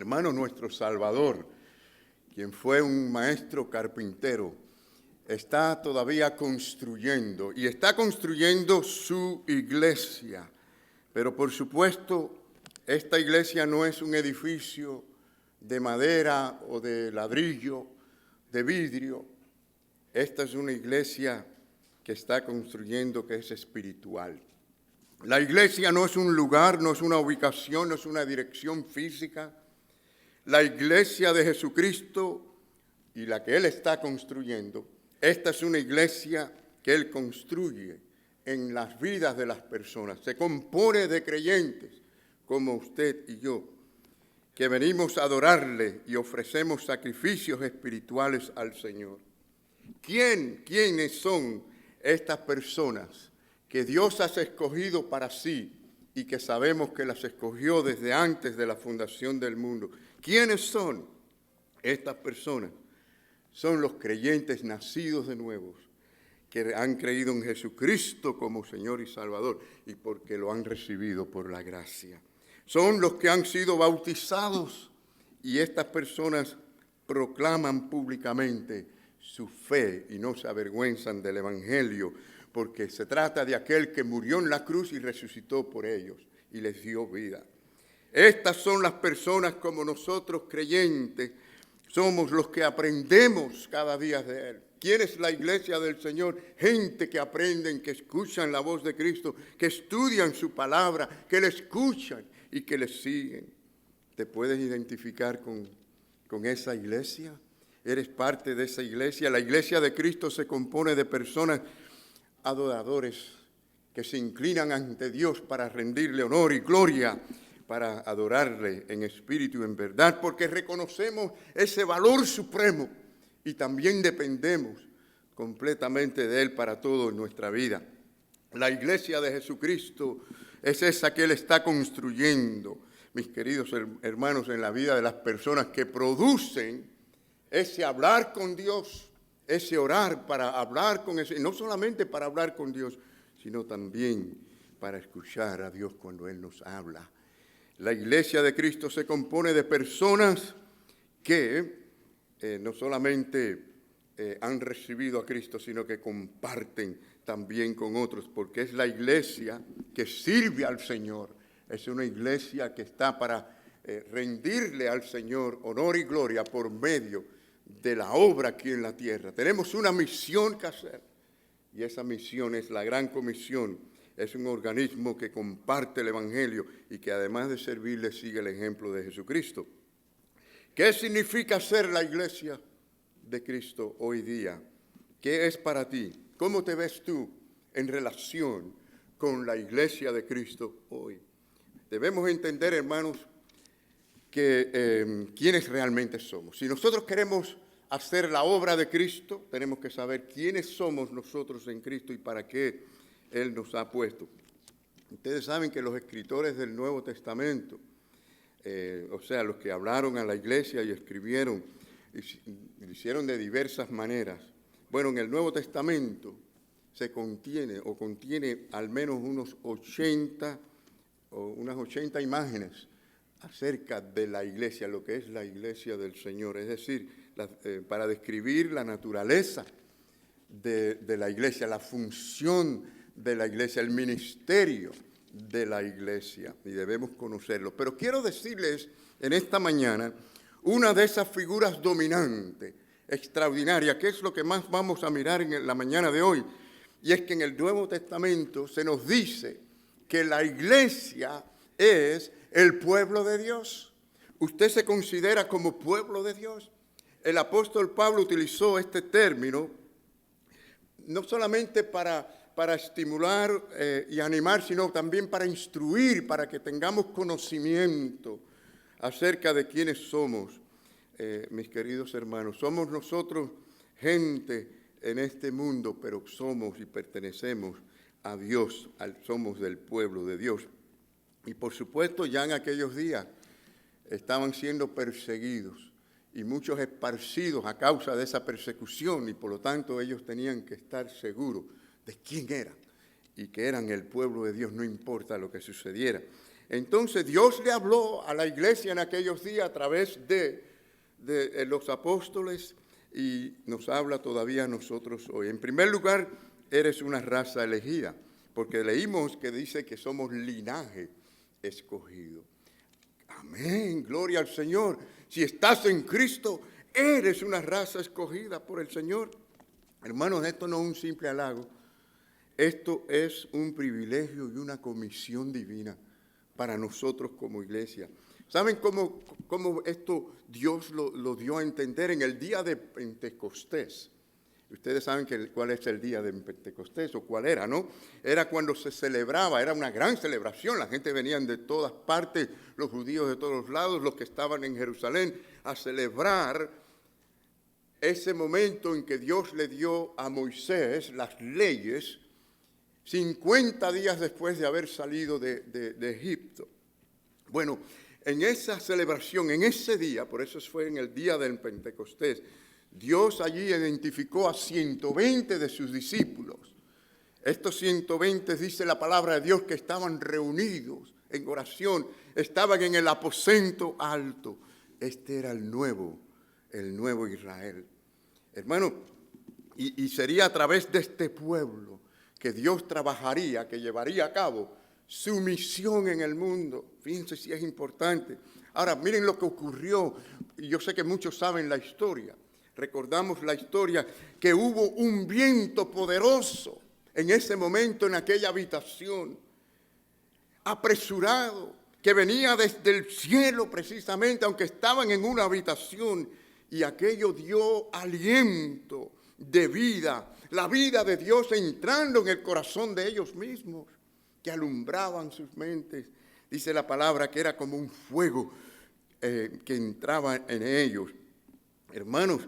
Hermano, nuestro Salvador, quien fue un maestro carpintero, está todavía construyendo y está construyendo su iglesia. Pero por supuesto, esta iglesia no es un edificio de madera o de ladrillo, de vidrio. Esta es una iglesia que está construyendo, que es espiritual. La iglesia no es un lugar, no es una ubicación, no es una dirección física. La iglesia de Jesucristo y la que Él está construyendo, esta es una iglesia que Él construye en las vidas de las personas. Se compone de creyentes como usted y yo, que venimos a adorarle y ofrecemos sacrificios espirituales al Señor. ¿Quiénes son estas personas que Dios ha escogido para sí y que sabemos que las escogió desde antes de la fundación del mundo? ¿Quiénes son estas personas? Son los creyentes nacidos de nuevo, que han creído en Jesucristo como Señor y Salvador y porque lo han recibido por la gracia. Son los que han sido bautizados y estas personas proclaman públicamente su fe y no se avergüenzan del Evangelio, porque se trata de aquel que murió en la cruz y resucitó por ellos y les dio vida. Estas son las personas como nosotros creyentes, somos los que aprendemos cada día de Él. ¿Quién es la iglesia del Señor? Gente que aprenden, que escuchan la voz de Cristo, que estudian su palabra, que le escuchan y que le siguen. ¿Te puedes identificar con esa iglesia? ¿Eres parte de esa iglesia? La iglesia de Cristo se compone de personas adoradores que se inclinan ante Dios para rendirle honor y gloria, para adorarle en espíritu y en verdad, porque reconocemos ese valor supremo y también dependemos completamente de Él para todo en nuestra vida. La iglesia de Jesucristo es esa que Él está construyendo, mis queridos hermanos, en la vida de las personas que producen ese hablar con Dios, ese orar para hablar con ese, no solamente para hablar con Dios, sino también para escuchar a Dios cuando Él nos habla. La iglesia de Cristo se compone de personas que no solamente han recibido a Cristo, sino que comparten también con otros, porque es la iglesia que sirve al Señor. Es una iglesia que está para rendirle al Señor honor y gloria por medio de la obra aquí en la tierra. Tenemos una misión que hacer, y esa misión es la Gran Comisión. Es un organismo que comparte el Evangelio y que además de servirle sigue el ejemplo de Jesucristo. ¿Qué significa ser la iglesia de Cristo hoy día? ¿Qué es para ti? ¿Cómo te ves tú en relación con la iglesia de Cristo hoy? Debemos entender, hermanos, que quiénes realmente somos. Si nosotros queremos hacer la obra de Cristo, tenemos que saber quiénes somos nosotros en Cristo y para qué Él nos ha puesto. Ustedes saben que los escritores del Nuevo Testamento, o sea, los que hablaron a la iglesia y escribieron, lo hicieron de diversas maneras. Bueno, en el Nuevo Testamento contiene al menos unas 80 imágenes acerca de la iglesia, lo que es la iglesia del Señor. Es decir, para describir la naturaleza de la iglesia, la función de la iglesia, el ministerio de la iglesia, y debemos conocerlo. Pero quiero decirles en esta mañana una de esas figuras dominantes, extraordinarias, que es lo que más vamos a mirar en la mañana de hoy, y es que en el Nuevo Testamento se nos dice que la iglesia es el pueblo de Dios. ¿Usted se considera como pueblo de Dios? El apóstol Pablo utilizó este término no solamente para estimular y animar, sino también para instruir, para que tengamos conocimiento acerca de quiénes somos, mis queridos hermanos. Somos nosotros gente en este mundo, pero somos y pertenecemos a Dios, somos del pueblo de Dios. Y por supuesto, ya en aquellos días estaban siendo perseguidos y muchos esparcidos a causa de esa persecución, y por lo tanto ellos tenían que estar seguros de quién eran y que eran el pueblo de Dios, no importa lo que sucediera. Entonces Dios le habló a la iglesia en aquellos días a través de los apóstoles y nos habla todavía a nosotros hoy. En primer lugar, eres una raza elegida, porque leímos que dice que somos linaje escogido. Amén, gloria al Señor. Si estás en Cristo, eres una raza escogida por el Señor. Hermanos, esto no es un simple halago. Esto es un privilegio y una comisión divina para nosotros como iglesia. ¿Saben cómo esto Dios lo dio a entender en el día de Pentecostés? Ustedes saben cuál es el día de Pentecostés o cuál era, ¿no? Era cuando se celebraba, era una gran celebración. La gente venía de todas partes, los judíos de todos lados, los que estaban en Jerusalén, a celebrar ese momento en que Dios le dio a Moisés las leyes 50 días después de haber salido de Egipto. Bueno, en esa celebración, en ese día, por eso fue en el día del Pentecostés, Dios allí identificó a 120 de sus discípulos. Estos 120, dice la palabra de Dios, que estaban reunidos en oración, estaban en el aposento alto. Este era el nuevo Israel. Hermano, y sería a través de este pueblo que Dios trabajaría, que llevaría a cabo su misión en el mundo. Fíjense si es importante. Ahora, miren lo que ocurrió. Y yo sé que muchos saben la historia. Recordamos la historia que hubo un viento poderoso en ese momento, en aquella habitación, apresurado, que venía desde el cielo precisamente, aunque estaban en una habitación, y aquello dio aliento de vida, la vida de Dios entrando en el corazón de ellos mismos, que alumbraban sus mentes. Dice la palabra que era como un fuego que entraba en ellos. Hermanos,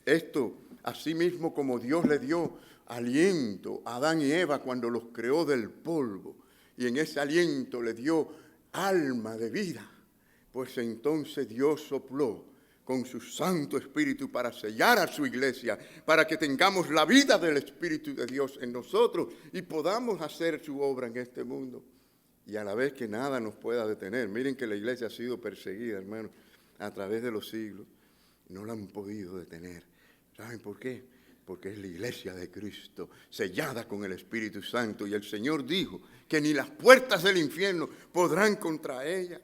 esto, así mismo como Dios le dio aliento a Adán y Eva cuando los creó del polvo, y en ese aliento le dio alma de vida, pues entonces Dios sopló con su Santo Espíritu para sellar a su iglesia, para que tengamos la vida del Espíritu de Dios en nosotros y podamos hacer su obra en este mundo. Y a la vez que nada nos pueda detener. Miren que la iglesia ha sido perseguida, hermanos, a través de los siglos. No la han podido detener. ¿Saben por qué? Porque es la iglesia de Cristo, sellada con el Espíritu Santo. Y el Señor dijo que ni las puertas del infierno podrán contra ella.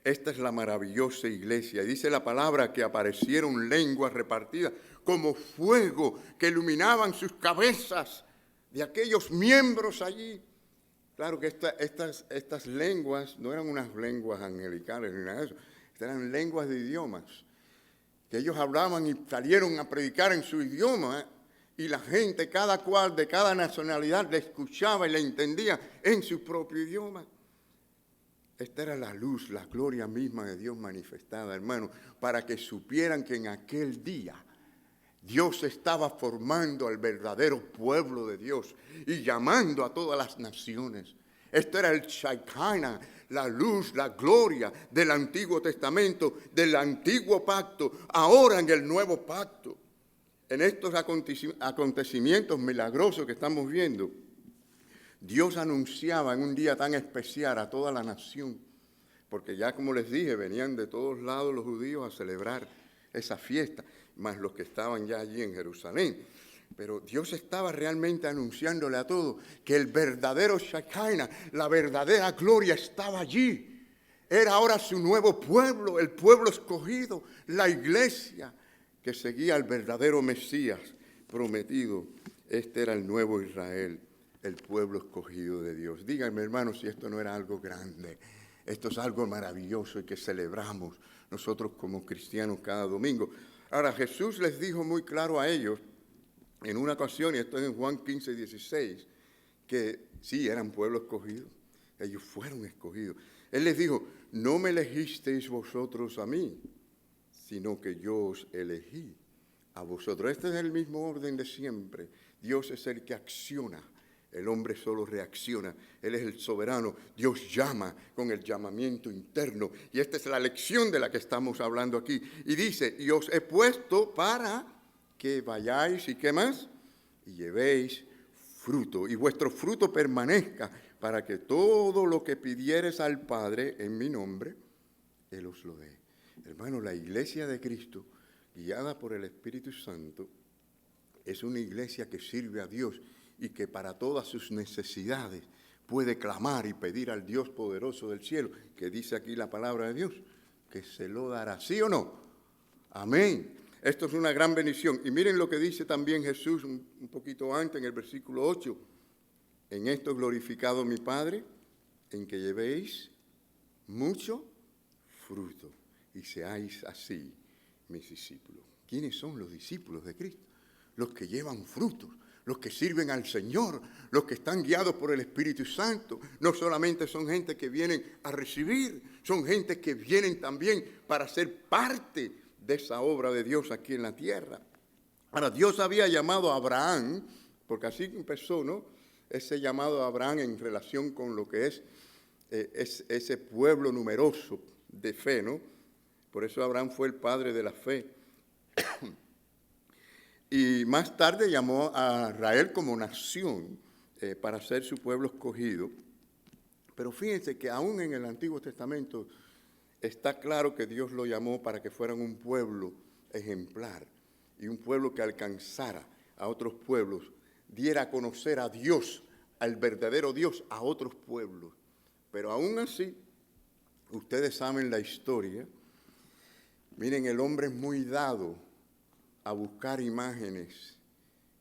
Esta es la maravillosa iglesia. Y dice la palabra que aparecieron lenguas repartidas como fuego que iluminaban sus cabezas de aquellos miembros allí. Claro que estas lenguas no eran unas lenguas angelicales ni nada de eso. Eran lenguas de idiomas que ellos hablaban y salieron a predicar en su idioma, y la gente, cada cual de cada nacionalidad, le escuchaba y le entendía en su propio idioma. Esta era la luz, la gloria misma de Dios manifestada, hermano, para que supieran que en aquel día Dios estaba formando al verdadero pueblo de Dios y llamando a todas las naciones. Esto era el Shekinah, la luz, la gloria del Antiguo Testamento, del Antiguo Pacto, ahora en el Nuevo Pacto. En estos acontecimientos milagrosos que estamos viendo, Dios anunciaba en un día tan especial a toda la nación, porque ya como les dije, venían de todos lados los judíos a celebrar esa fiesta, más los que estaban ya allí en Jerusalén. Pero Dios estaba realmente anunciándole a todos que el verdadero Shekinah, la verdadera gloria estaba allí. Era ahora su nuevo pueblo, el pueblo escogido, la iglesia que seguía al verdadero Mesías prometido. Este era el nuevo Israel, el pueblo escogido de Dios. Díganme, hermanos, si esto no era algo grande. Esto es algo maravilloso y que celebramos nosotros como cristianos cada domingo. Ahora, Jesús les dijo muy claro a ellos en una ocasión, y esto es en Juan 15, 16, que sí, eran pueblo escogido. Ellos fueron escogidos. Él les dijo, no me elegisteis vosotros a mí, sino que yo os elegí a vosotros. Este es el mismo orden de siempre. Dios es el que acciona. El hombre solo reacciona. Él es el soberano. Dios llama con el llamamiento interno. Y esta es la lección de la que estamos hablando aquí. Y dice, y os he puesto para que vayáis y ¿qué más? Y llevéis fruto. Y vuestro fruto permanezca, para que todo lo que pidieres al Padre en mi nombre, Él os lo dé. Hermano, la iglesia de Cristo, guiada por el Espíritu Santo, es una iglesia que sirve a Dios y que para todas sus necesidades puede clamar y pedir al Dios poderoso del cielo, que dice aquí la palabra de Dios, que se lo dará. ¿Sí o no? Amén. Esto es una gran bendición. Y miren lo que dice también Jesús un poquito antes, en el versículo 8. En esto glorificado mi Padre, en que llevéis mucho fruto y seáis así mis discípulos. ¿Quiénes son los discípulos de Cristo? Los que llevan frutos, los que sirven al Señor, los que están guiados por el Espíritu Santo. No solamente son gente que vienen a recibir, son gente que vienen también para ser parte de esa obra de Dios aquí en la tierra. Ahora, Dios había llamado a Abraham, porque así empezó, ¿no? Ese llamado a Abraham en relación con lo que es ese pueblo numeroso de fe, ¿no? Por eso Abraham fue el padre de la fe. Y más tarde llamó a Israel como nación para ser su pueblo escogido. Pero fíjense que aún en el Antiguo Testamento está claro que Dios lo llamó para que fueran un pueblo ejemplar y un pueblo que alcanzara a otros pueblos, diera a conocer a Dios, al verdadero Dios, a otros pueblos. Pero aún así, ustedes saben la historia. Miren, el hombre es muy dado a buscar imágenes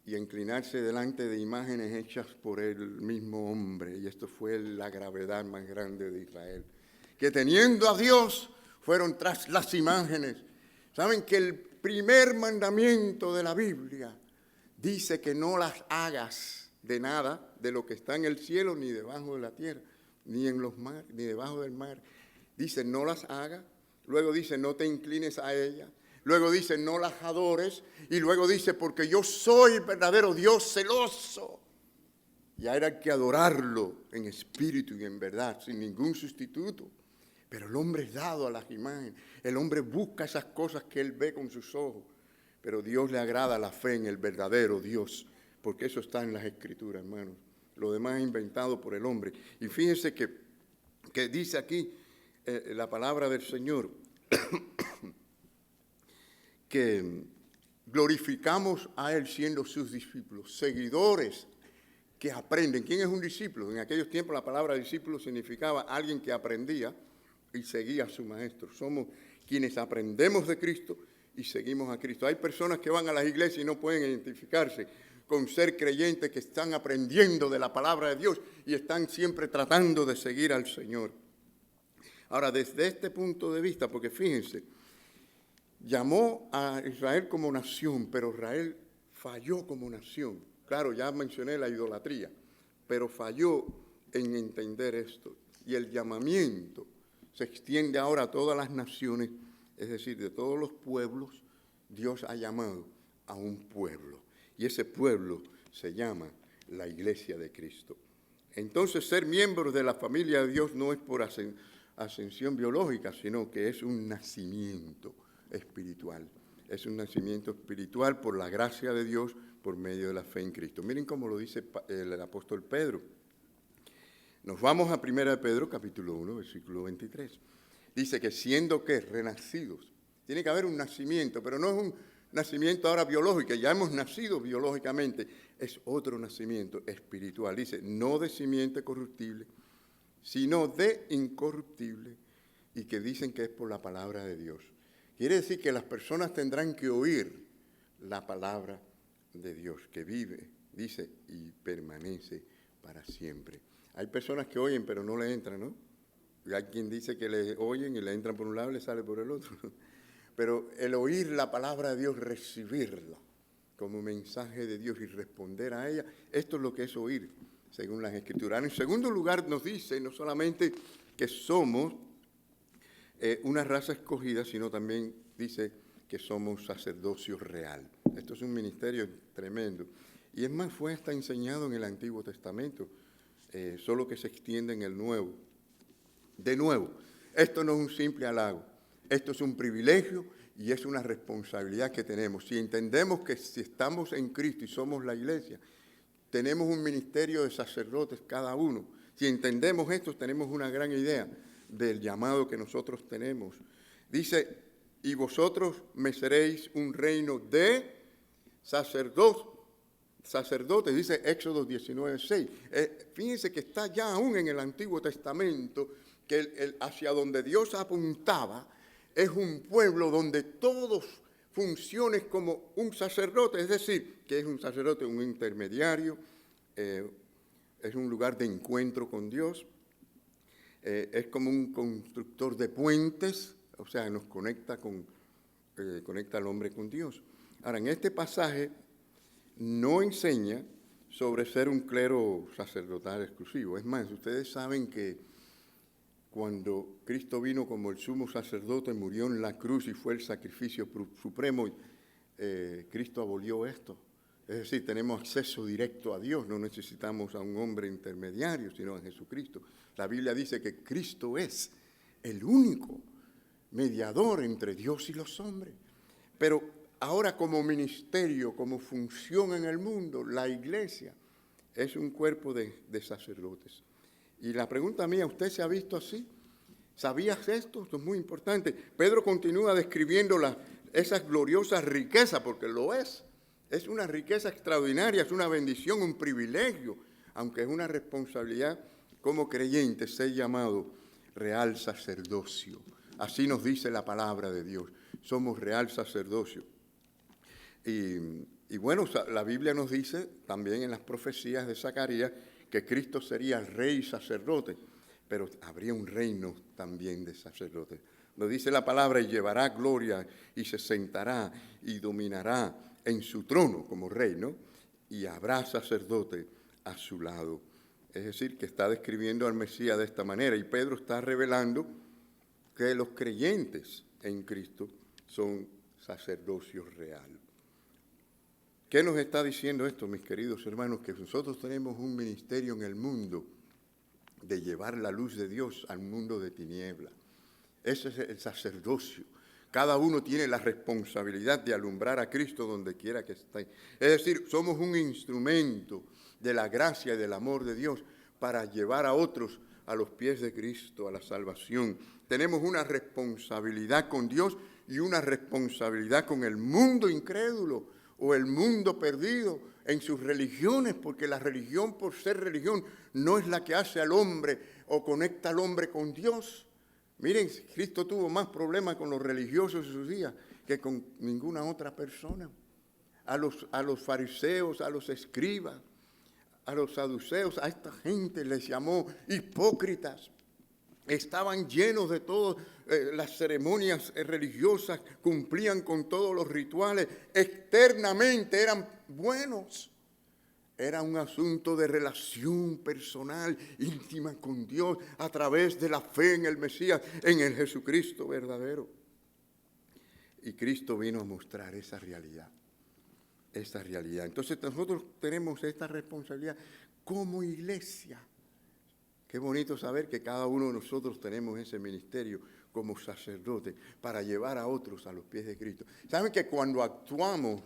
y a inclinarse delante de imágenes hechas por el mismo hombre. Y esto fue la gravedad más grande de Israel. Que teniendo a Dios, fueron tras las imágenes. ¿Saben que el primer mandamiento de la Biblia dice que no las hagas de nada, de lo que está en el cielo, ni debajo de la tierra, ni en los mares, ni debajo del mar? Dice, no las hagas. Luego dice, no te inclines a ellas. Luego dice, no las adores. Y luego dice, porque yo soy el verdadero Dios celoso. Ya era que adorarlo en espíritu y en verdad, sin ningún sustituto. Pero el hombre es dado a las imágenes. El hombre busca esas cosas que él ve con sus ojos. Pero Dios le agrada la fe en el verdadero Dios, porque eso está en las Escrituras, hermanos. Lo demás es inventado por el hombre. Y fíjense que dice aquí la palabra del Señor, que glorificamos a Él siendo sus discípulos, seguidores que aprenden. ¿Quién es un discípulo? En aquellos tiempos la palabra discípulo significaba alguien que aprendía y seguía a su maestro. Somos quienes aprendemos de Cristo y seguimos a Cristo. Hay personas que van a las iglesias y no pueden identificarse con ser creyentes, que están aprendiendo de la palabra de Dios y están siempre tratando de seguir al Señor. Ahora, desde este punto de vista, porque fíjense, llamó a Israel como nación, pero Israel falló como nación. Claro, ya mencioné la idolatría, pero falló en entender esto. Y el llamamiento se extiende ahora a todas las naciones, es decir, de todos los pueblos. Dios ha llamado a un pueblo, y ese pueblo se llama la Iglesia de Cristo. Entonces, ser miembros de la familia de Dios no es por ascensión biológica, sino que es un nacimiento espiritual. Es un nacimiento espiritual por la gracia de Dios, por medio de la fe en Cristo. Miren cómo lo dice el apóstol Pedro. Nos vamos a 1 Pedro, capítulo 1, versículo 23. Dice que siendo que renacidos, tiene que haber un nacimiento, pero no es un nacimiento ahora biológico, ya hemos nacido biológicamente, es otro nacimiento espiritual. Dice, no de simiente corruptible, sino de incorruptible, y que dicen que es por la palabra de Dios. Quiere decir que las personas tendrán que oír la palabra de Dios, que vive, dice, y permanece para siempre. Hay personas que oyen, pero no le entran, ¿no? Y hay quien dice que le oyen y le entran por un lado y le sale por el otro. Pero el oír la palabra de Dios, recibirla como mensaje de Dios y responder a ella, esto es lo que es oír, según las Escrituras. En segundo lugar, nos dice no solamente que somos una raza escogida, sino también dice que somos sacerdocio real. Esto es un ministerio tremendo. Y es más, fue hasta enseñado en el Antiguo Testamento, solo que se extiende en el Nuevo. De nuevo, esto no es un simple halago, esto es un privilegio y es una responsabilidad que tenemos. Si entendemos que si estamos en Cristo y somos la iglesia, tenemos un ministerio de sacerdotes cada uno, Si entendemos esto, tenemos una gran idea del llamado que nosotros tenemos. Dice, y vosotros me seréis un reino de sacerdotes, dice Éxodo 19:6. Fíjense que está ya aún en el Antiguo Testamento, que hacia donde Dios apuntaba es un pueblo donde todos funcionen como un sacerdote, es decir, que es un sacerdote, un intermediario, es un lugar de encuentro con Dios, es como un constructor de puentes, o sea, nos conecta al hombre con Dios. Ahora, en este pasaje no enseña sobre ser un clero sacerdotal exclusivo. Es más, ustedes saben que cuando Cristo vino como el sumo sacerdote, murió en la cruz y fue el sacrificio supremo, Cristo abolió esto. Es decir, tenemos acceso directo a Dios, no necesitamos a un hombre intermediario, sino a Jesucristo. La Biblia dice que Cristo es el único mediador entre Dios y los hombres. Pero ahora como ministerio, como función en el mundo, la iglesia es un cuerpo de sacerdotes. Y la pregunta mía, ¿usted se ha visto así? ¿Sabías esto? Esto es muy importante. Pedro continúa describiendo esas gloriosas riquezas, porque lo es. Es una riqueza extraordinaria, es una bendición, un privilegio, aunque es una responsabilidad como creyente ser llamado real sacerdocio. Así nos dice la palabra de Dios. Somos real sacerdocio. Y bueno, la Biblia nos dice también en las profecías de Zacarías que Cristo sería el rey sacerdote, pero habría un reino también de sacerdotes. Nos dice la palabra, y llevará gloria, y se sentará, y dominará en su trono como rey, ¿no? Y habrá sacerdote a su lado. Es decir, que está describiendo al Mesías de esta manera, y Pedro está revelando que los creyentes en Cristo son sacerdocio real. ¿Qué nos está diciendo esto, mis queridos hermanos? Que nosotros tenemos un ministerio en el mundo de llevar la luz de Dios al mundo de tinieblas. Ese es el sacerdocio. Cada uno tiene la responsabilidad de alumbrar a Cristo donde quiera que esté. Es decir, somos un instrumento de la gracia y del amor de Dios para llevar a otros a los pies de Cristo, a la salvación. Tenemos una responsabilidad con Dios y una responsabilidad con el mundo incrédulo o el mundo perdido en sus religiones, porque la religión, por ser religión, no es la que hace al hombre o conecta al hombre con Dios. Miren, Cristo tuvo más problemas con los religiosos en sus días que con ninguna otra persona. A los fariseos, a los escribas, a los saduceos, a esta gente les llamó hipócritas. Estaban llenos de todas las ceremonias religiosas, cumplían con todos los rituales, externamente eran buenos. Era un asunto de relación personal, íntima con Dios, a través de la fe en el Mesías, en el Jesucristo verdadero. Y Cristo vino a mostrar esa realidad. Entonces nosotros tenemos esta responsabilidad como iglesia. Qué bonito saber que cada uno de nosotros tenemos ese ministerio como sacerdote para llevar a otros a los pies de Cristo. ¿Saben que cuando actuamos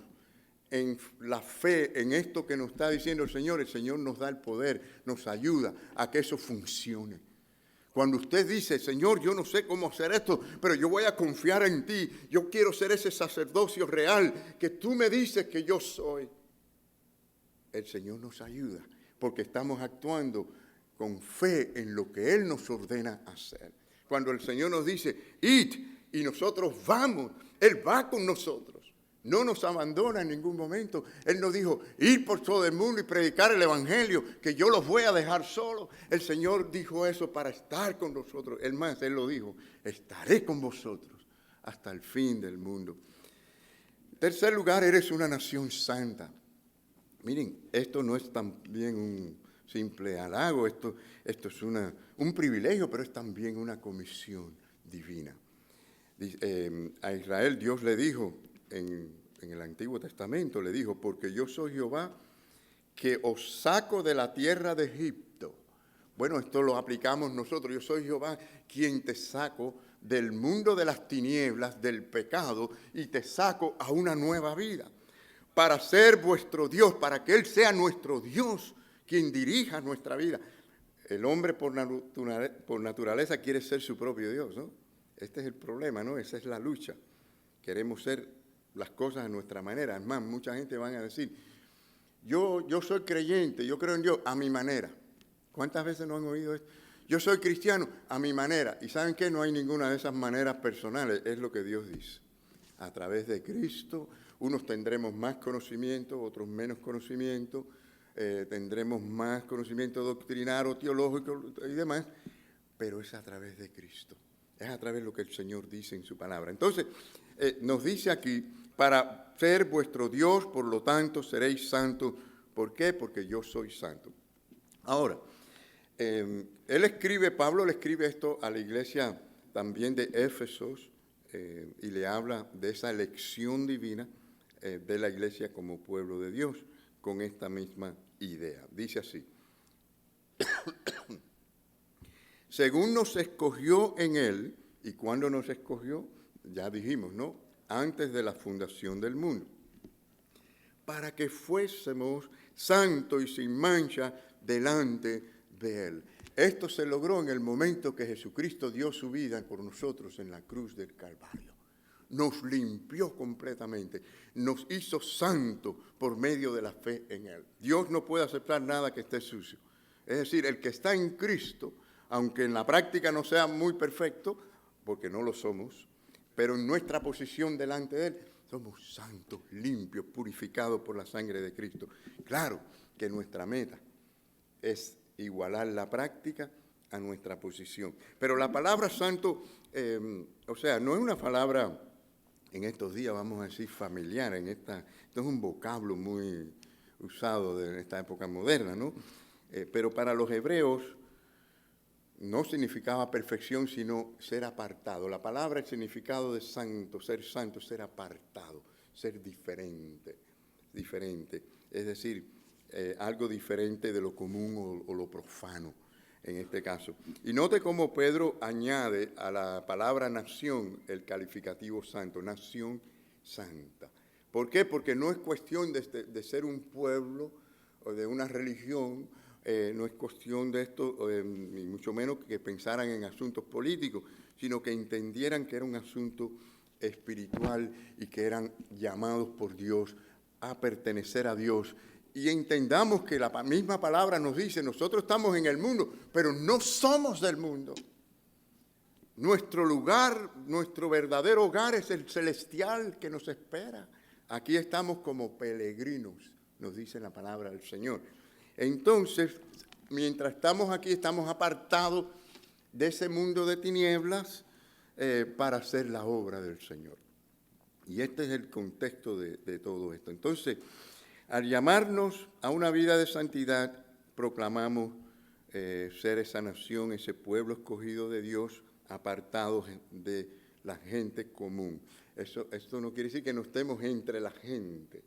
en la fe, en esto que nos está diciendo el Señor nos da el poder, nos ayuda a que eso funcione? Cuando usted dice, Señor, yo no sé cómo hacer esto, pero yo voy a confiar en ti, yo quiero ser ese sacerdocio real que tú me dices que yo soy, el Señor nos ayuda porque estamos actuando con fe en lo que Él nos ordena hacer. Cuando el Señor nos dice, id, y nosotros vamos, Él va con nosotros. No nos abandona en ningún momento. Él nos dijo, ir por todo el mundo y predicar el Evangelio, que yo los voy a dejar solos. El Señor dijo eso para estar con nosotros. Es más, Él lo dijo, estaré con vosotros hasta el fin del mundo. En tercer lugar, eres una nación santa. Miren, esto no es también un simple halago, esto es un privilegio, pero es también una comisión divina. A Israel Dios le dijo en el Antiguo Testamento, le dijo, porque yo soy Jehová que os saco de la tierra de Egipto. Bueno, esto lo aplicamos nosotros, yo soy Jehová quien te saco del mundo de las tinieblas, del pecado, y te saco a una nueva vida, para ser vuestro Dios, para que Él sea nuestro Dios, quien dirija nuestra vida. El hombre por naturaleza quiere ser su propio Dios, ¿no? Este es el problema, ¿no? Esa es la lucha. Queremos ser las cosas a nuestra manera. Es más, mucha gente van a decir, yo soy creyente, yo creo en Dios a mi manera. ¿Cuántas veces no han oído esto? Yo soy cristiano a mi manera. ¿Y saben qué? No hay ninguna de esas maneras personales. Es lo que Dios dice. A través de Cristo, unos tendremos más conocimiento, otros menos conocimiento. Tendremos más conocimiento doctrinal o teológico y demás. Pero es a través de Cristo. Es a través de lo que el Señor dice en su palabra. Entonces, nos dice aquí, para ser vuestro Dios, por lo tanto, seréis santos. ¿Por qué? Porque yo soy santo. Ahora, Pablo le escribe esto a la iglesia también de Éfesos y le habla de esa elección divina de la iglesia como pueblo de Dios con esta misma idea. Dice así, según nos escogió en él, ¿y cuándo nos escogió? Ya dijimos, ¿no? Antes de la fundación del mundo, para que fuésemos santos y sin mancha delante de él. Esto se logró en el momento que Jesucristo dio su vida por nosotros en la cruz del Calvario. Nos limpió completamente, nos hizo santos por medio de la fe en él. Dios no puede aceptar nada que esté sucio. Es decir, el que está en Cristo, aunque en la práctica no sea muy perfecto, porque no lo somos, pero en nuestra posición delante de él, somos santos, limpios, purificados por la sangre de Cristo. Claro que nuestra meta es igualar la práctica a nuestra posición. Pero la palabra santo, no es una palabra, en estos días vamos a decir familiar, esto es un vocablo muy usado en esta época moderna, ¿no? Pero para los hebreos no significaba perfección, sino ser apartado. La palabra, el significado de santo, ser apartado, ser diferente. Es decir, algo diferente de lo común o lo profano, en este caso. Y note cómo Pedro añade a la palabra nación el calificativo santo, nación santa. ¿Por qué? Porque no es cuestión de ser un pueblo o de una religión, no es cuestión de esto, ni mucho menos que pensaran en asuntos políticos, sino que entendieran que era un asunto espiritual y que eran llamados por Dios a pertenecer a Dios. Y entendamos que la misma palabra nos dice, nosotros estamos en el mundo, pero no somos del mundo. Nuestro lugar, nuestro verdadero hogar es el celestial que nos espera. Aquí estamos como peregrinos, nos dice la palabra del Señor. Entonces, mientras estamos aquí, estamos apartados de ese mundo de tinieblas para hacer la obra del Señor. Y este es el contexto de todo esto. Entonces, al llamarnos a una vida de santidad, proclamamos ser esa nación, ese pueblo escogido de Dios, apartados de la gente común. Esto no quiere decir que no estemos entre la gente.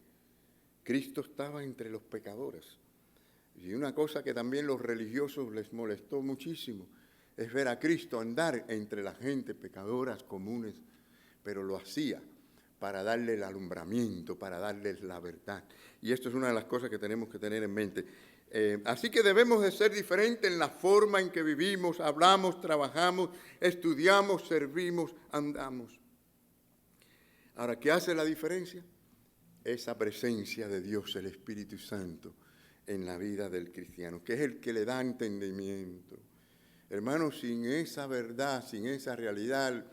Cristo estaba entre los pecadores. Y una cosa que también los religiosos les molestó muchísimo es ver a Cristo andar entre la gente pecadoras comunes, pero lo hacía para darle el alumbramiento, para darles la verdad. Y esto es una de las cosas que tenemos que tener en mente. Así que debemos de ser diferentes en la forma en que vivimos, hablamos, trabajamos, estudiamos, servimos, andamos. Ahora, ¿qué hace la diferencia? Esa presencia de Dios, el Espíritu Santo, en la vida del cristiano, que es el que le da entendimiento. Hermanos, sin esa verdad, sin esa realidad,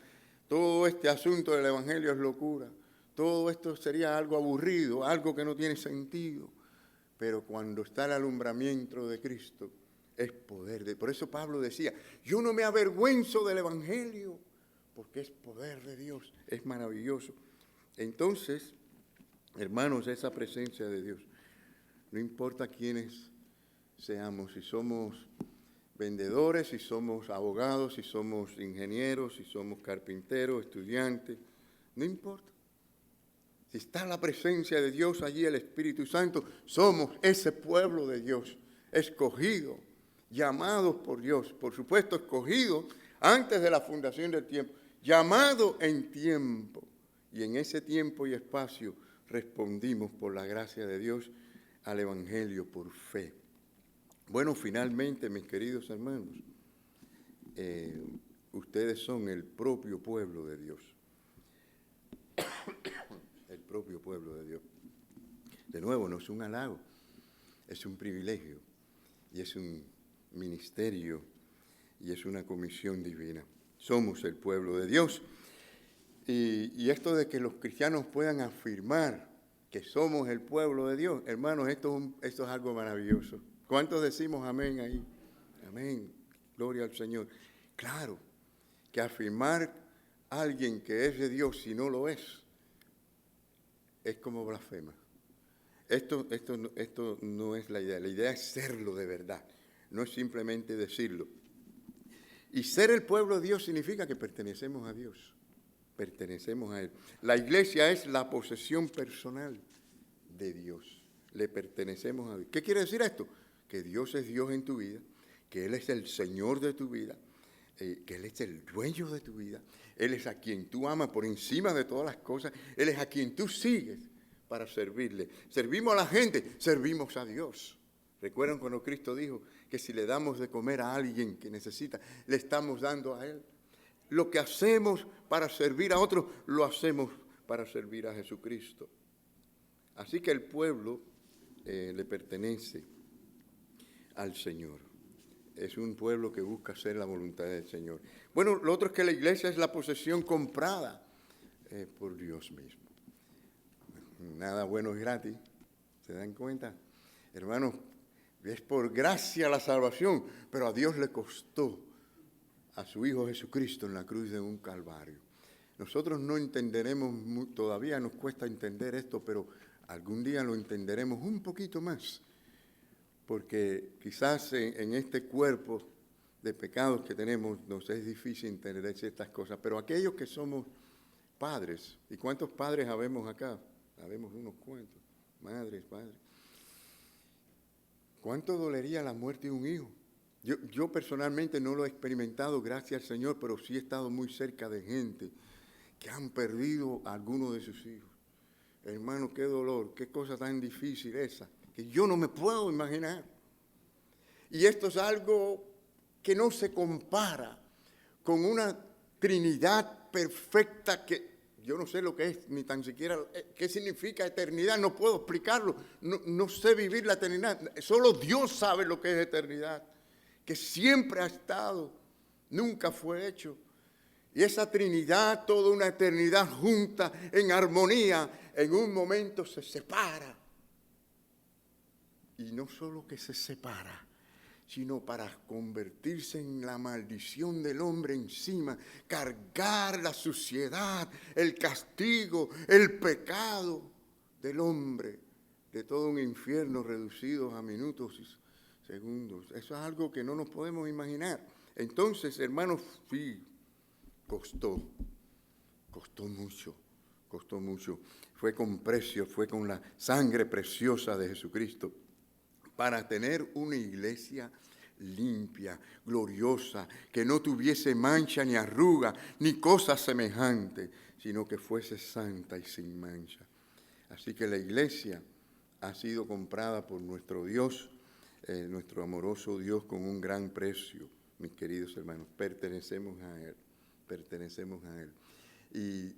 todo este asunto del Evangelio es locura. Todo esto sería algo aburrido, algo que no tiene sentido. Pero cuando está el alumbramiento de Cristo, es poder. Por eso Pablo decía, yo no me avergüenzo del Evangelio, porque es poder de Dios, es maravilloso. Entonces, hermanos, esa presencia de Dios, no importa quiénes seamos, si somos vendedores, si somos abogados, si somos ingenieros, si somos carpinteros, estudiantes, no importa. Si está la presencia de Dios allí, el Espíritu Santo, somos ese pueblo de Dios, escogido, llamados por Dios, por supuesto escogido antes de la fundación del tiempo, llamado en tiempo. Y en ese tiempo y espacio respondimos por la gracia de Dios al Evangelio por fe. Bueno, finalmente, mis queridos hermanos, ustedes son el propio pueblo de Dios. El propio pueblo de Dios. De nuevo, no es un halago, es un privilegio y es un ministerio y es una comisión divina. Somos el pueblo de Dios. Y esto de que los cristianos puedan afirmar que somos el pueblo de Dios, hermanos, esto es algo maravilloso. ¿Cuántos decimos amén ahí? Amén. Gloria al Señor. Claro, que afirmar a alguien que es de Dios si no lo es como blasfema. Esto no es la idea. La idea es serlo de verdad, no es simplemente decirlo. Y ser el pueblo de Dios significa que pertenecemos a Dios. Pertenecemos a Él. La iglesia es la posesión personal de Dios. Le pertenecemos a Dios. ¿Qué quiere decir esto? Que Dios es Dios en tu vida, que Él es el Señor de tu vida, que Él es el dueño de tu vida. Él es a quien tú amas por encima de todas las cosas. Él es a quien tú sigues para servirle. Servimos a la gente, servimos a Dios. ¿Recuerdan cuando Cristo dijo que si le damos de comer a alguien que necesita, le estamos dando a Él? Lo que hacemos para servir a otros, lo hacemos para servir a Jesucristo. Así que el pueblo le pertenece al Señor. Es un pueblo que busca hacer la voluntad del Señor. Bueno, lo otro es que la iglesia es la posesión comprada por Dios mismo. Nada bueno es gratis, ¿se dan cuenta? Hermanos, es por gracia la salvación, pero a Dios le costó a su Hijo Jesucristo en la cruz de un Calvario. Nosotros no entenderemos, todavía nos cuesta entender esto, pero algún día lo entenderemos un poquito más, porque quizás en este cuerpo de pecados que tenemos nos es difícil entender ciertas cosas, pero aquellos que somos padres, ¿y cuántos padres habemos acá? Habemos unos cuantos, madres, padres. ¿Cuánto dolería la muerte de un hijo? Yo personalmente no lo he experimentado, gracias al Señor, pero sí he estado muy cerca de gente que han perdido a alguno de sus hijos. Hermano, qué dolor, qué cosa tan difícil esa, que yo no me puedo imaginar. Y esto es algo que no se compara con una Trinidad perfecta que yo no sé lo que es, ni tan siquiera qué significa eternidad, no puedo explicarlo, no sé vivir la eternidad, solo Dios sabe lo que es eternidad, que siempre ha estado, nunca fue hecho. Y esa Trinidad, toda una eternidad junta, en armonía, en un momento se separa. Y no solo que se separa, sino para convertirse en la maldición del hombre encima, cargar la suciedad, el castigo, el pecado del hombre, de todo un infierno reducido a minutos y segundos. Eso es algo que no nos podemos imaginar. Entonces, hermanos, sí, costó mucho. Fue con precio, fue con la sangre preciosa de Jesucristo, para tener una iglesia limpia, gloriosa, que no tuviese mancha ni arruga, ni cosa semejante, sino que fuese santa y sin mancha. Así que la iglesia ha sido comprada por nuestro Dios, nuestro amoroso Dios, con un gran precio, mis queridos hermanos. Pertenecemos a Él.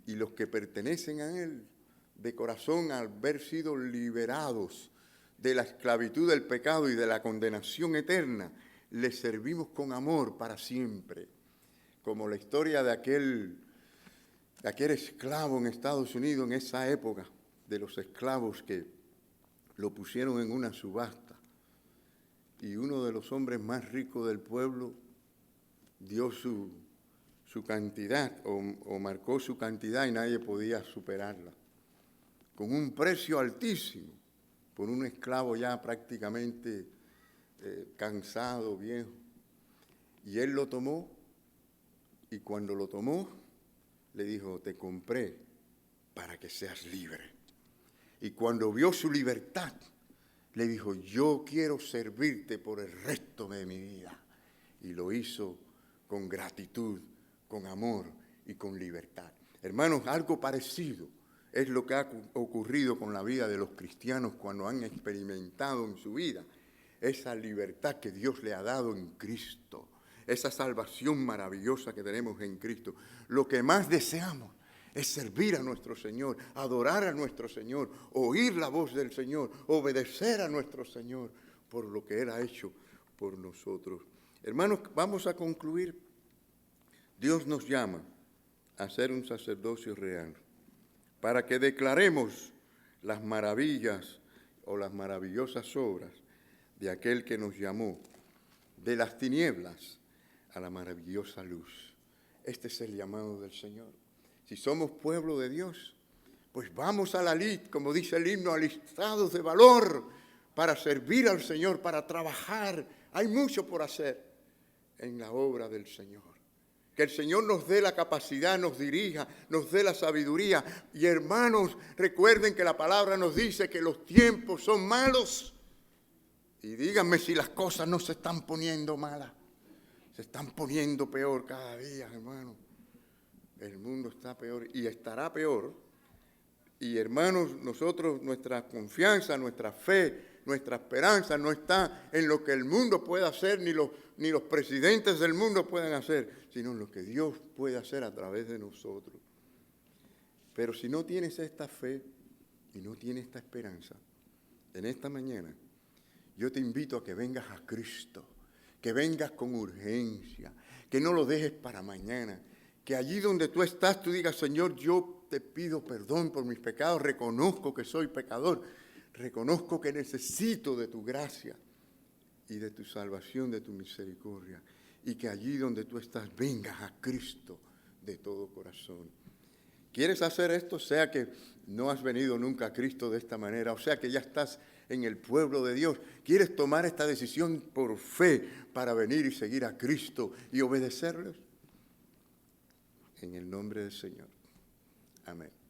Y los que pertenecen a Él, de corazón, al haber sido liberados de la esclavitud del pecado y de la condenación eterna, le servimos con amor para siempre. Como la historia de aquel esclavo en Estados Unidos en esa época, de los esclavos que lo pusieron en una subasta. Y uno de los hombres más ricos del pueblo dio su cantidad o marcó su cantidad y nadie podía superarla. Con un precio altísimo, por un esclavo ya prácticamente cansado, viejo. Y él lo tomó, y cuando lo tomó, le dijo: te compré para que seas libre. Y cuando vio su libertad, le dijo: yo quiero servirte por el resto de mi vida. Y lo hizo con gratitud, con amor y con libertad. Hermanos, algo parecido es lo que ha ocurrido con la vida de los cristianos cuando han experimentado en su vida esa libertad que Dios le ha dado en Cristo, esa salvación maravillosa que tenemos en Cristo. Lo que más deseamos es servir a nuestro Señor, adorar a nuestro Señor, oír la voz del Señor, obedecer a nuestro Señor por lo que Él ha hecho por nosotros. Hermanos, vamos a concluir. Dios nos llama a ser un sacerdocio real para que declaremos las maravillas o las maravillosas obras de aquel que nos llamó de las tinieblas a la maravillosa luz. Este es el llamado del Señor. Si somos pueblo de Dios, pues vamos a la lid, como dice el himno, alistados de valor para servir al Señor, para trabajar. Hay mucho por hacer en la obra del Señor. Que el Señor nos dé la capacidad, nos dirija, nos dé la sabiduría. Y hermanos, recuerden que la palabra nos dice que los tiempos son malos. Y díganme si las cosas no se están poniendo malas. Se están poniendo peor cada día, hermano. El mundo está peor y estará peor. Y hermanos, nosotros, nuestra confianza, nuestra fe, nuestra esperanza no está en lo que el mundo pueda hacer, ni los presidentes del mundo pueden hacer, sino en lo que Dios puede hacer a través de nosotros. Pero si no tienes esta fe y no tienes esta esperanza, en esta mañana yo te invito a que vengas a Cristo, que vengas con urgencia, que no lo dejes para mañana, que allí donde tú estás tú digas, Señor, yo te pido perdón por mis pecados, reconozco que soy pecador, reconozco que necesito de tu gracia y de tu salvación, de tu misericordia, y que allí donde tú estás vengas a Cristo de todo corazón. ¿Quieres hacer esto? Sea que no has venido nunca a Cristo de esta manera, o sea que ya estás en el pueblo de Dios. ¿Quieres tomar esta decisión por fe para venir y seguir a Cristo y obedecerles? En el nombre del Señor. Amén.